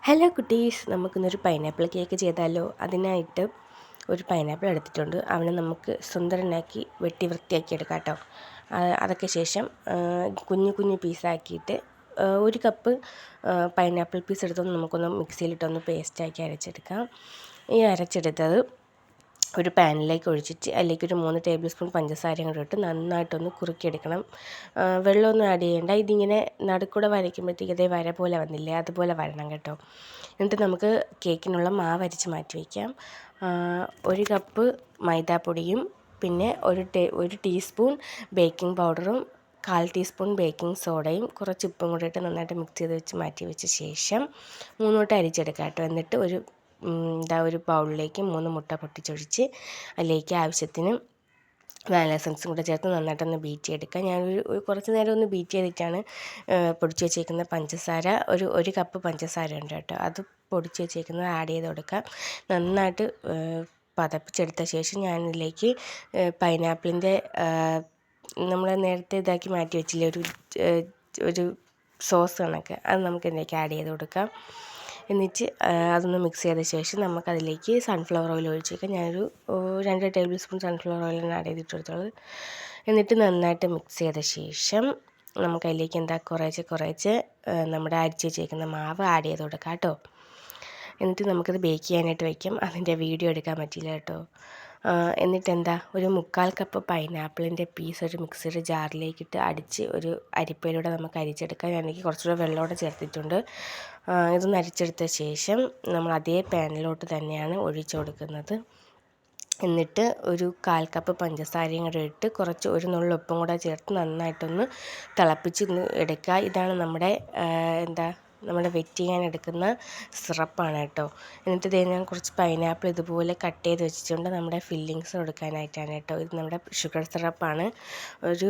Hello കുട്ടീസ്, നമുക്കിന്നൊരു pineapple cake ചെയ്താലോ? അതിനായിട്ട് ഒരു പൈനാപ്പിൾ എടുത്തിട്ടുണ്ട്. അവനെ നമുക്ക് സുന്ദരനാക്കി വെട്ടി വൃത്തിയാക്കി എടുക്കാം കേട്ടോ. അതൊക്കെ ശേഷം കുഞ്ഞു കുഞ്ഞു പീസാക്കിയിട്ട് ഒരു കപ്പ് പൈനാപ്പിൾ പീസ് എടുത്തൊന്ന് നമുക്കൊന്ന് മിക്സിയിലിട്ടൊന്ന് പേസ്റ്റാക്കി അരച്ചെടുക്കാം. ഈ അരച്ചെടുത്തത് ഒരു പാനിലേക്ക് ഒഴിച്ചിട്ട് അതിലേക്ക് ഒരു 3 ടേബിൾ സ്പൂൺ പഞ്ചസാരയും കൂടെ ഇട്ട് നന്നായിട്ടൊന്ന് കുറുക്കിയെടുക്കണം. വെള്ളമൊന്നും ആഡ് ചെയ്യേണ്ട. ഇതിങ്ങനെ നടുക്കൂടെ വരയ്ക്കുമ്പോഴത്തേക്ക് അതേ വര പോലെ വന്നില്ലേ, അതുപോലെ വരണം കേട്ടോ. എന്നിട്ട് നമുക്ക് കേക്കിനുള്ള മാവ് അരച്ച് മാറ്റി വയ്ക്കാം. 1 കപ്പ് മൈദാപ്പൊടിയും പിന്നെ ഒരു ടീസ്പൂൺ ബേക്കിംഗ് പൗഡറും 1/4 ടീസ്പൂൺ ബേക്കിംഗ് സോഡയും കുറച്ച് ഉപ്പും കൂടെ ഇട്ട് നന്നായിട്ട് മിക്സ് ചെയ്ത് വെച്ച് മാറ്റി വെച്ച ശേഷം 3 വട്ടം അരിച്ചെടുക്കാം കേട്ടോ. എന്നിട്ട് ഒരു ബൗളിലേക്ക് 3 മുട്ട പൊട്ടിച്ചൊഴിച്ച് അതിലേക്ക് ആവശ്യത്തിന് വാനില എസൻസും കൂടെ ചേർത്ത് നന്നായിട്ടൊന്ന് ബീറ്റ് ചെയ്തെടുക്കാം. ഞാനൊരു കുറച്ച് നേരം ഒന്ന് ബീറ്റ് ചെയ്തിട്ടാണ് പൊടിച്ച് വെച്ചേക്കുന്ന പഞ്ചസാര ഒരു കപ്പ് പഞ്ചസാര ഉണ്ട് കേട്ടോ. അത് പൊടിച്ച് വെച്ചേക്കുന്നത് ആഡ് ചെയ്ത് കൊടുക്കാം. നന്നായിട്ട് പതപ്പിച്ചെടുത്ത ശേഷം ഞാനിതിലേക്ക് പൈനാപ്പിളിൻ്റെ നമ്മൾ നേരത്തെ ഇതാക്കി മാറ്റി വെച്ചില്ലേ ഒരു സോസ് കണക്ക്, അത് നമുക്കിതിലേക്ക് ആഡ് ചെയ്ത് കൊടുക്കാം. എന്നിട്ട് അതൊന്ന് മിക്സ് ചെയ്ത ശേഷം നമുക്കതിലേക്ക് സൺഫ്ലവർ ഓയിൽ ഒഴിച്ച് വയ്ക്കാം. ഞാനൊരു 2 ടേബിൾ സ്പൂൺ സൺഫ്ലവർ ഓയിലാണ് ആഡ് ചെയ്തിട്ടുള്ളത്. എന്നിട്ട് നന്നായിട്ട് മിക്സ് ചെയ്ത ശേഷം നമുക്കതിലേക്ക് കുറേശ്ശെ നമ്മുടെ അരിച്ച് വെച്ചേക്കുന്ന മാവ് ആഡ് ചെയ്ത് കൊടുക്കാം കേട്ടോ. എന്നിട്ട് നമുക്കത് ബേക്ക് ചെയ്യാനായിട്ട് വയ്ക്കാം. അതിൻ്റെ വീഡിയോ എടുക്കാൻ പറ്റിയില്ല കേട്ടോ. എന്നിട്ട് ഒരു 1/4 കപ്പ് പൈനാപ്പിളിൻ്റെ പീസ് ഒരു മിക്സിയുടെ ജാറിലേക്കിട്ട് അടിച്ച് ഒരു അരിപ്പയിലൂടെ നമുക്ക് അരിച്ചെടുക്കാം. ഞാനെനിക്ക് കുറച്ചുകൂടെ വെള്ളമോടെ ചേർത്തിട്ടുണ്ട്. ഇതൊന്ന് അരിച്ചെടുത്ത ശേഷം നമ്മൾ അതേ പാനിലോട്ട് തന്നെയാണ് ഒഴിച്ചു കൊടുക്കുന്നത്. എന്നിട്ട് ഒരു 1/4 കപ്പ് പഞ്ചസാരയും കൂടെ ഇട്ട് ഒരു നുള്ള് ഉപ്പും കൂടെ ചേർത്ത് നന്നായിട്ടൊന്ന് തിളപ്പിച്ച് എടുക്കുക. ഇതാണ് നമ്മുടെ വെറ്റ് ചെയ്യാൻ എടുക്കുന്ന സിറപ്പാണ് കേട്ടോ. എന്നിട്ട് ഞാൻ കുറച്ച് പൈനാപ്പിൾ ഇതുപോലെ കട്ട് ചെയ്ത് വെച്ചിട്ടുണ്ട് നമ്മുടെ ഫില്ലിങ്സ് കൊടുക്കാനായിട്ടാണ് കേട്ടോ. ഇത് നമ്മുടെ ഷുഗർ സിറപ്പാണ്. ഒരു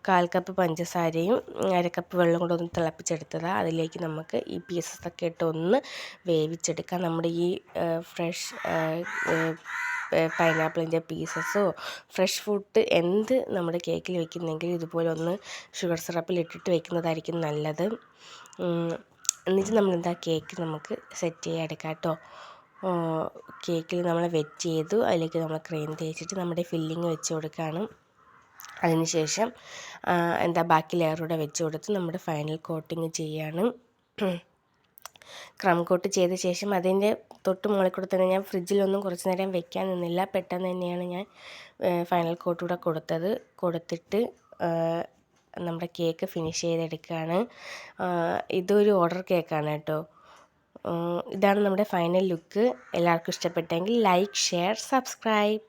1/4 കപ്പ് പഞ്ചസാരയും 1/2 കപ്പ് വെള്ളം കൂടെ ഒന്ന് തിളപ്പിച്ചെടുത്തതാണ്. അതിലേക്ക് നമുക്ക് ഈ പീസസൊക്കെ ഇട്ട് ഒന്ന് വേവിച്ചെടുക്കാം. നമ്മുടെ ഈ ഫ്രഷ് പൈനാപ്പിളിൻ്റെ പീസസോ ഫ്രഷ് ഫ്രൂട്ട് എന്ത് നമ്മുടെ കേക്കിൽ വെക്കുന്നെങ്കിൽ ഇതുപോലെ ഒന്ന് ഷുഗർ സിറപ്പിൽ ഇട്ടിട്ട് വെക്കുന്നതായിരിക്കും നല്ലത്. എന്നിട്ട് കേക്ക് നമുക്ക് സെറ്റ് ചെയ്യാൻ എടുക്കാം കേട്ടോ. കേക്കിൽ നമ്മൾ വെറ്റ് ചെയ്തു, അതിലേക്ക് നമ്മൾ ക്രീം തേച്ചിട്ട് നമ്മുടെ ഫില്ലിങ് വെച്ച് കൊടുക്കുകയാണ്. അതിനുശേഷം ബാക്കി ലെയറൂടെ വെച്ച് കൊടുത്ത് നമ്മുടെ ഫൈനൽ കോട്ടിങ് ചെയ്യാണ്. ക്രം കോട്ട് ചെയ്ത ശേഷം അതിൻ്റെ തൊട്ട് മുകളിൽ കൂടെ തന്നെ ഞാൻ ഫ്രിഡ്ജിലൊന്നും കുറച്ച് നേരം വെക്കാൻ നിന്നില്ല. പെട്ടെന്ന് തന്നെയാണ് ഞാൻ ഫൈനൽ കോട്ടൂടെ കൊടുത്തിട്ട് നമ്മുടെ കേക്ക് ഫിനിഷ് ചെയ്തെടുക്കുകയാണ്. ഇതൊരു ഓർഡർ കേക്കാണ് കേട്ടോ. ഇതാണ് നമ്മുടെ ഫൈനൽ ലുക്ക്. എല്ലാവർക്കും ഇഷ്ടപ്പെട്ടെങ്കിൽ ലൈക്ക്, ഷെയർ, സബ്സ്ക്രൈബ്.